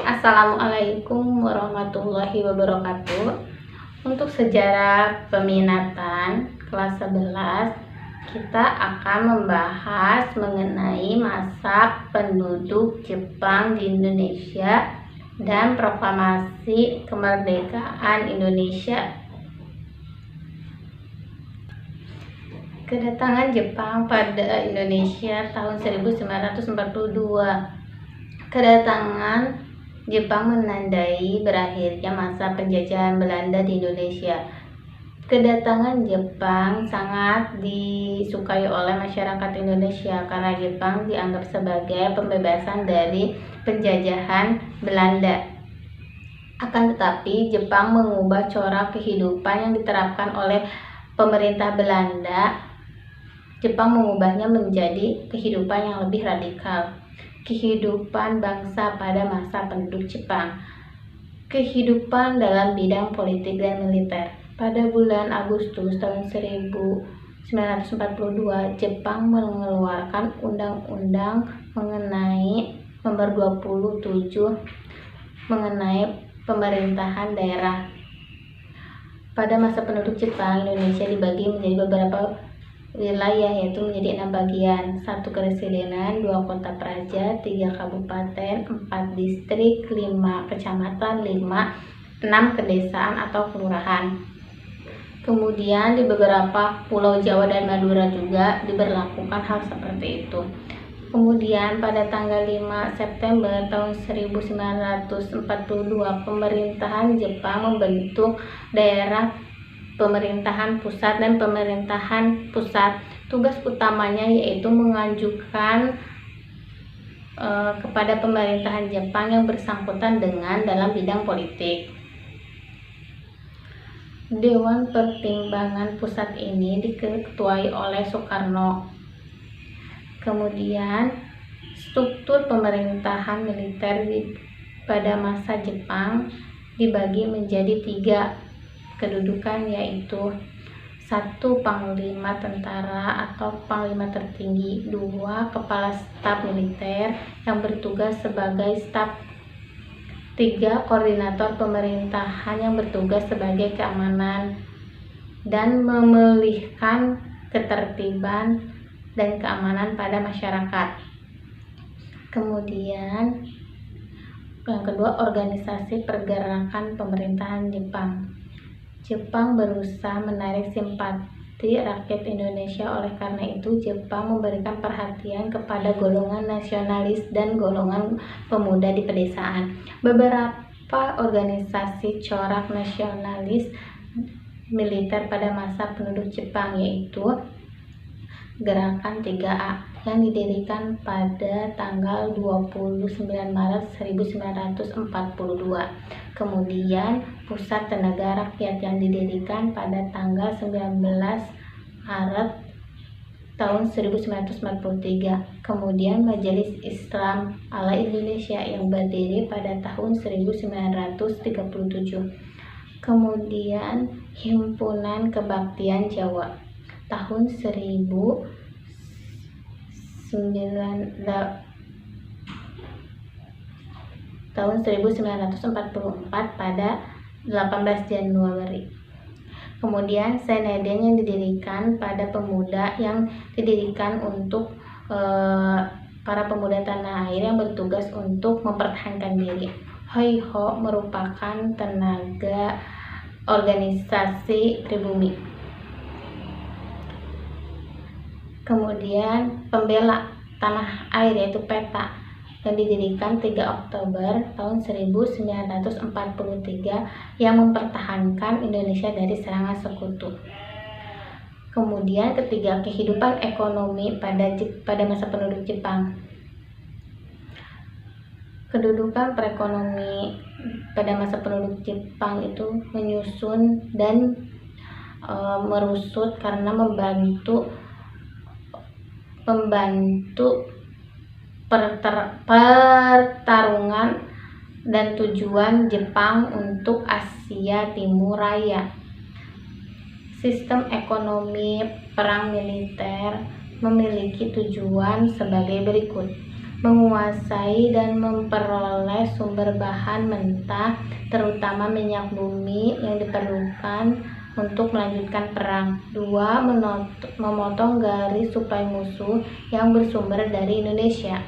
Assalamualaikum warahmatullahi wabarakatuh. Untuk sejarah peminatan kelas 11, kita akan membahas mengenai masa penduduk Jepang di Indonesia dan proklamasi kemerdekaan Indonesia. Kedatangan Jepang pada Indonesia tahun 1942. Kedatangan Jepang menandai berakhirnya masa penjajahan Belanda di Indonesia. Kedatangan Jepang sangat disukai oleh masyarakat Indonesia karena Jepang dianggap sebagai pembebasan dari penjajahan Belanda. Akan tetapi, Jepang mengubah corak kehidupan yang diterapkan oleh pemerintah Belanda. Jepang mengubahnya menjadi kehidupan yang lebih radikal. Kehidupan bangsa pada masa penduduk Jepang. Kehidupan dalam bidang politik dan militer. Pada bulan Agustus tahun 1942, Jepang mengeluarkan undang-undang mengenai nomor 27 mengenai pemerintahan daerah. Pada masa penduduk Jepang, Indonesia dibagi menjadi beberapa wilayah, yaitu menjadi 6 bagian: 1 kepresidenan, 2 kota praja, 3 kabupaten, 4 distrik, 5 kecamatan, 6 kedesaan atau kelurahan. Kemudian di beberapa pulau Jawa dan Madura juga diberlakukan hal seperti itu. Kemudian pada tanggal 5 September tahun 1942, pemerintahan Jepang membentuk daerah pemerintahan pusat dan pemerintahan pusat. Tugas utamanya yaitu mengajukan kepada pemerintahan Jepang yang bersangkutan dengan dalam bidang politik. Dewan Pertimbangan Pusat ini diketuai oleh Soekarno. Kemudian struktur pemerintahan militer pada masa Jepang dibagi menjadi 3 kedudukan, yaitu 1 panglima tentara atau panglima tertinggi, 2 kepala staf militer yang bertugas sebagai staf, 3 koordinator pemerintahan yang bertugas sebagai keamanan dan memulihkan ketertiban dan keamanan pada masyarakat. Kemudian yang kedua, organisasi pergerakan pemerintahan Jepang. Jepang berusaha menarik simpati rakyat Indonesia, oleh karena itu Jepang memberikan perhatian kepada golongan nasionalis dan golongan pemuda di pedesaan. Beberapa organisasi corak nasionalis militer pada masa penduduk Jepang yaitu Gerakan 3A yang didirikan pada tanggal 29 Maret 1942. Kemudian Pusat Tenaga Rakyat yang didirikan pada tanggal 19 Maret tahun 1943. Kemudian Majelis Islam ala Indonesia yang berdiri pada tahun 1937. Kemudian Himpunan Kebaktian Jawa tahun 1944 pada 18 Januari. Kemudian Seneden yang didirikan pada pemuda, yang didirikan untuk para pemuda tanah air yang bertugas untuk mempertahankan diri. Hoi-ho merupakan tenaga organisasi pribumi. Kemudian Pembela Tanah Air yaitu PETA yang didirikan 3 Oktober tahun 1943 yang mempertahankan Indonesia dari serangan sekutu. Kemudian ketiga, kehidupan ekonomi pada masa penduduk Jepang. Kedudukan perekonomi pada masa penduduk Jepang itu menyusun dan merusut karena membantu pertarungan dan tujuan Jepang untuk Asia Timur Raya. Sistem ekonomi perang militer memiliki tujuan sebagai berikut: menguasai dan memperoleh sumber bahan mentah, terutama minyak bumi yang diperlukan untuk melanjutkan perang. 2. Memotong garis suplai musuh yang bersumber dari Indonesia.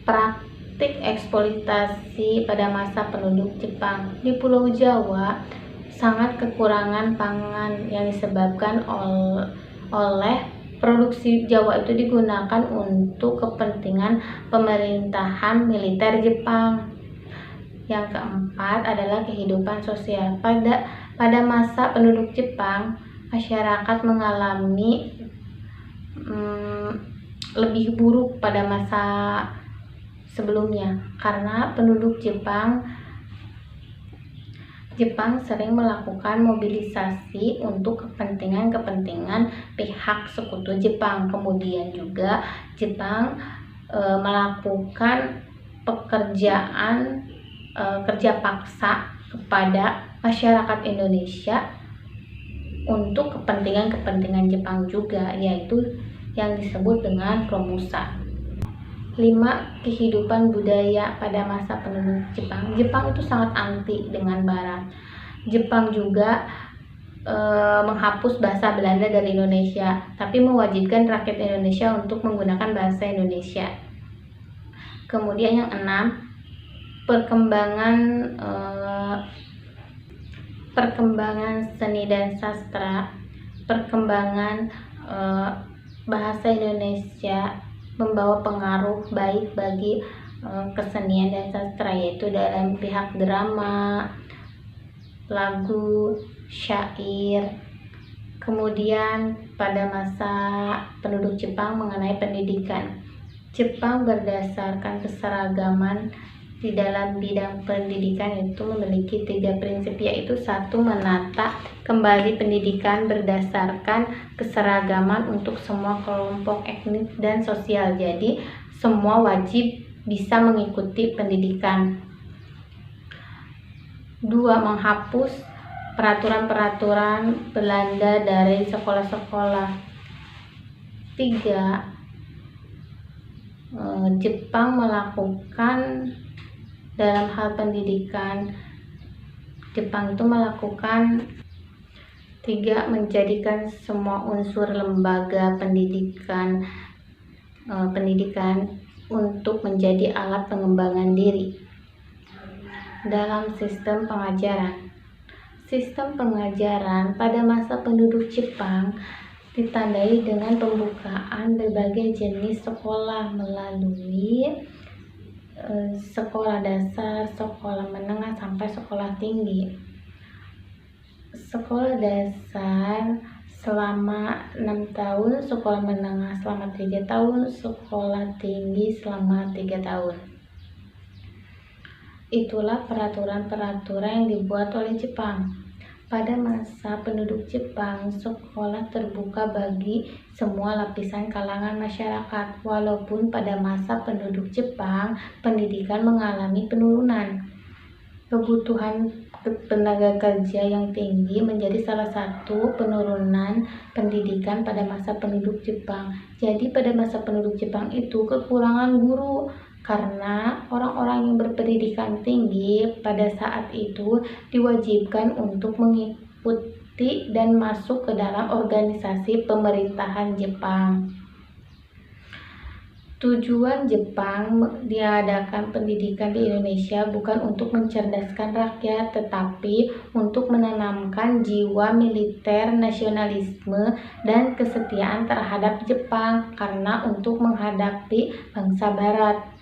Praktik eksploitasi pada masa penduduk Jepang. Di Pulau Jawa, sangat kekurangan pangan yang disebabkan oleh produksi Jawa itu digunakan untuk kepentingan pemerintahan militer Jepang. Yang keempat adalah kehidupan sosial. Pada masa penduduk Jepang, masyarakat mengalami lebih buruk pada masa sebelumnya, karena penduduk Jepang sering melakukan mobilisasi untuk kepentingan pihak sekutu Jepang. Kemudian juga Jepang melakukan kerja paksa kepada masyarakat Indonesia untuk kepentingan Jepang juga, yaitu yang disebut dengan Romusa. 5. Kehidupan budaya pada masa penduduk Jepang. Jepang itu sangat anti dengan Barat. Jepang juga menghapus bahasa Belanda dari Indonesia, tapi mewajibkan rakyat Indonesia untuk menggunakan bahasa Indonesia. Kemudian yang 6, perkembangan seni dan sastra. Perkembangan bahasa Indonesia membawa pengaruh baik bagi kesenian dan sastra, yaitu dalam pihak drama, lagu, syair. Kemudian pada masa penduduk Jepang mengenai pendidikan. Jepang berdasarkan keseragaman di dalam bidang pendidikan itu memiliki 3 prinsip, yaitu 1. Menata kembali pendidikan berdasarkan keseragaman untuk semua kelompok etnis dan sosial. Jadi semua wajib bisa mengikuti pendidikan. 2. Menghapus peraturan-peraturan Belanda dari sekolah-sekolah. 3. Jepang melakukan dalam hal pendidikan, Jepang itu melakukan 3. Menjadikan semua unsur lembaga pendidikan untuk menjadi alat pengembangan diri. Dalam sistem pengajaran. Sistem pengajaran pada masa penduduk Jepang ditandai dengan pembukaan berbagai jenis sekolah melalui sekolah dasar, sekolah menengah, sampai sekolah tinggi. Sekolah dasar selama 6 tahun, sekolah menengah selama 3 tahun, sekolah tinggi selama 3 tahun. Itulah peraturan-peraturan yang dibuat oleh Jepang. Pada masa penduduk Jepang, sekolah terbuka bagi semua lapisan kalangan masyarakat. Walaupun pada masa penduduk Jepang, pendidikan mengalami penurunan. Kebutuhan tenaga kerja yang tinggi menjadi salah satu penurunan pendidikan pada masa penduduk Jepang. Jadi pada masa penduduk Jepang itu kekurangan guru, karena orang-orang yang berpendidikan tinggi pada saat itu diwajibkan untuk mengikuti dan masuk ke dalam organisasi pemerintahan Jepang. Tujuan Jepang diadakan pendidikan di Indonesia bukan untuk mencerdaskan rakyat, tetapi untuk menanamkan jiwa militer, nasionalisme, dan kesetiaan terhadap Jepang, karena untuk menghadapi bangsa Barat.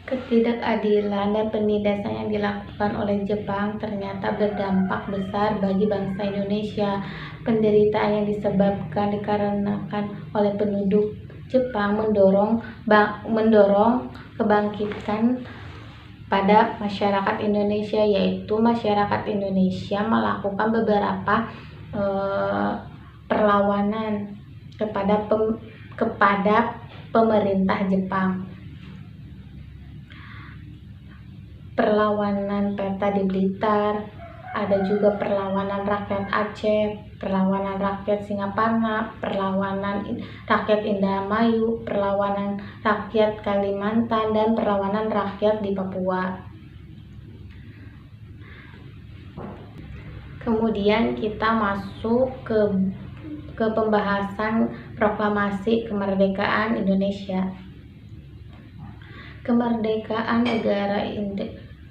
Ketidakadilan dan penindasan yang dilakukan oleh Jepang ternyata berdampak besar bagi bangsa Indonesia. Penderitaan yang disebabkan dikarenakan oleh penduduk Jepang mendorong kebangkitan pada masyarakat Indonesia, yaitu masyarakat Indonesia melakukan beberapa perlawanan kepada pemerintah Jepang. Perlawanan peta di Blitar, ada juga perlawanan rakyat Aceh, perlawanan rakyat Singaparna, perlawanan rakyat Indramayu, perlawanan rakyat Kalimantan, dan perlawanan rakyat di Papua. Kemudian kita masuk ke pembahasan proklamasi kemerdekaan Indonesia. Kemerdekaan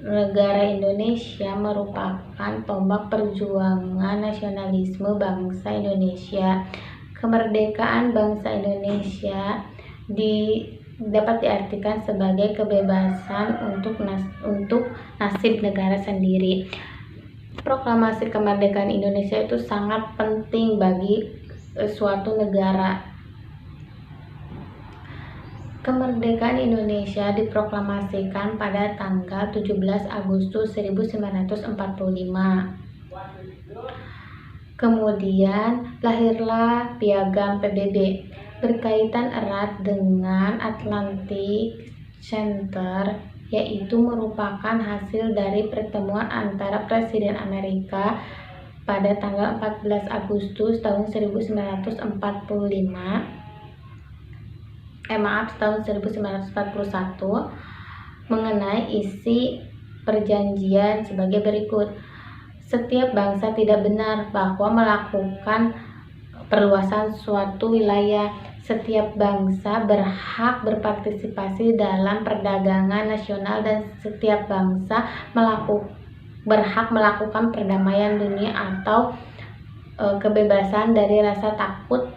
negara Indonesia merupakan tombak perjuangan nasionalisme bangsa Indonesia. Kemerdekaan bangsa Indonesia dapat diartikan sebagai kebebasan untuk nasib negara sendiri. Proklamasi kemerdekaan Indonesia itu sangat penting bagi suatu negara. Kemerdekaan Indonesia diproklamasikan pada tanggal 17 Agustus 1945. Kemudian lahirlah Piagam PBB, berkaitan erat dengan Atlantic Center, yaitu merupakan hasil dari pertemuan antara Presiden Amerika pada tanggal 14 Agustus tahun 1941 mengenai isi perjanjian sebagai berikut. Setiap bangsa tidak benar bahwa melakukan perluasan suatu wilayah. Setiap bangsa berhak berpartisipasi dalam perdagangan nasional dan setiap bangsa berhak melakukan perdamaian dunia atau kebebasan dari rasa takut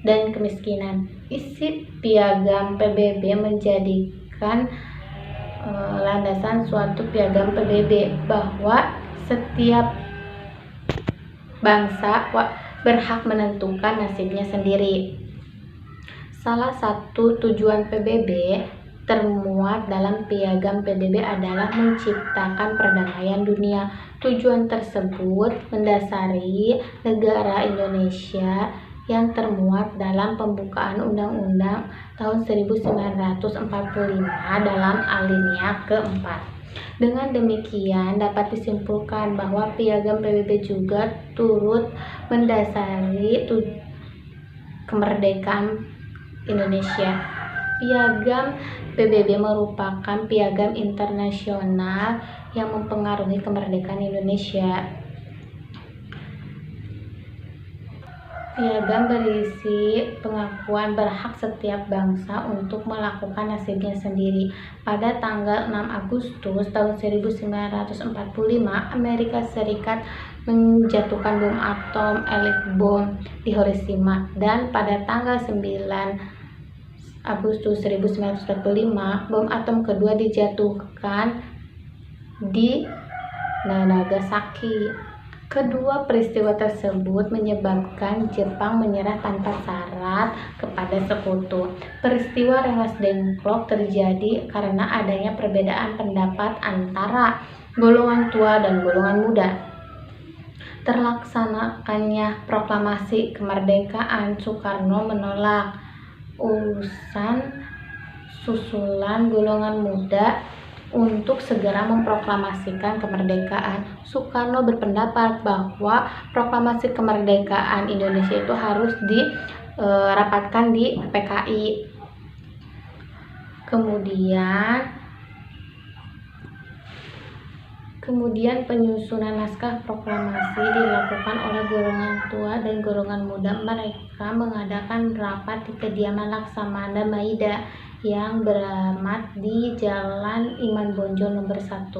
dan kemiskinan. Isi Piagam PBB menjadikan landasan suatu Piagam PBB bahwa setiap bangsa berhak menentukan nasibnya sendiri. Salah satu tujuan PBB termuat dalam Piagam PBB adalah menciptakan perdamaian dunia. Tujuan tersebut mendasari negara Indonesia yang termuat dalam pembukaan Undang-Undang tahun 1945 dalam alinea keempat. Dengan demikian dapat disimpulkan bahwa Piagam PBB juga turut mendasari kemerdekaan Indonesia. Piagam PBB merupakan piagam internasional yang mempengaruhi kemerdekaan Indonesia. Piagam berisi pengakuan berhak setiap bangsa untuk melakukan nasibnya sendiri. Pada tanggal 6 Agustus tahun 1945, Amerika Serikat menjatuhkan bom atom Atomic Bomb di Hiroshima, dan pada tanggal 9 Agustus 1945 bom atom kedua dijatuhkan di Nagasaki. Kedua peristiwa tersebut menyebabkan Jepang menyerah tanpa syarat kepada sekutu. Peristiwa Rengas Dengklok terjadi karena adanya perbedaan pendapat antara golongan tua dan golongan muda. Terlaksanakannya proklamasi kemerdekaan, Soekarno menolak urusan susulan golongan muda untuk segera memproklamasikan kemerdekaan. Soekarno berpendapat bahwa proklamasi kemerdekaan Indonesia itu harus dirapatkan di PKI. Kemudian penyusunan naskah proklamasi dilakukan oleh golongan tua dan golongan muda. Mereka mengadakan rapat di kediaman Laksamana Maida yang beralamat di Jalan Iman Bonjol nomor 1,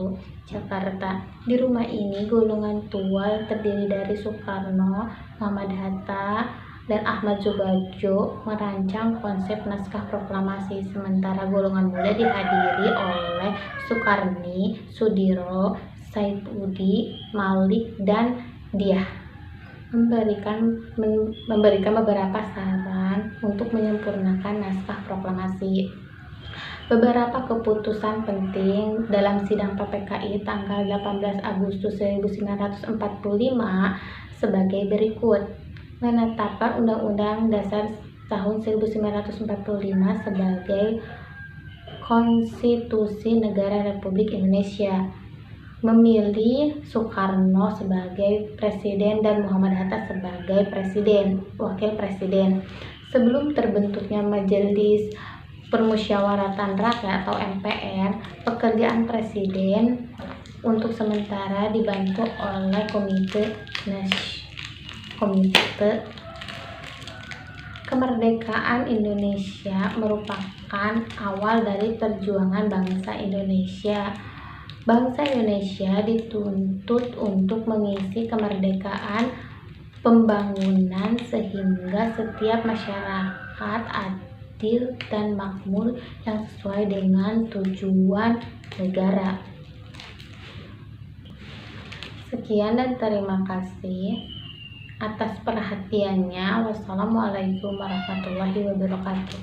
Jakarta. Di rumah ini golongan tua terdiri dari Soekarno, Muhammad Hatta, dan Ahmad Subarjo merancang konsep naskah proklamasi, sementara golongan muda dihadiri oleh Soekarni, Sudiro, Saipudi, Malik, dan Diah, memberikan beberapa saran untuk menyempurnakan naskah proklamasi. Beberapa keputusan penting dalam sidang PPKI tanggal 18 Agustus 1945 sebagai berikut: menetapkan Undang-Undang Dasar tahun 1945 sebagai Konstitusi Negara Republik Indonesia. memilih Soekarno sebagai presiden dan Muhammad Hatta sebagai wakil presiden. Sebelum terbentuknya Majelis Permusyawaratan Rakyat atau MPR, pekerjaan presiden untuk sementara dibantu oleh Komite Kemerdekaan Indonesia merupakan awal dari perjuangan bangsa Indonesia. Bangsa Indonesia dituntut untuk mengisi kemerdekaan pembangunan sehingga setiap masyarakat adil dan makmur yang sesuai dengan tujuan negara. Sekian dan terima kasih atas perhatiannya. Wassalamualaikum warahmatullahi wabarakatuh.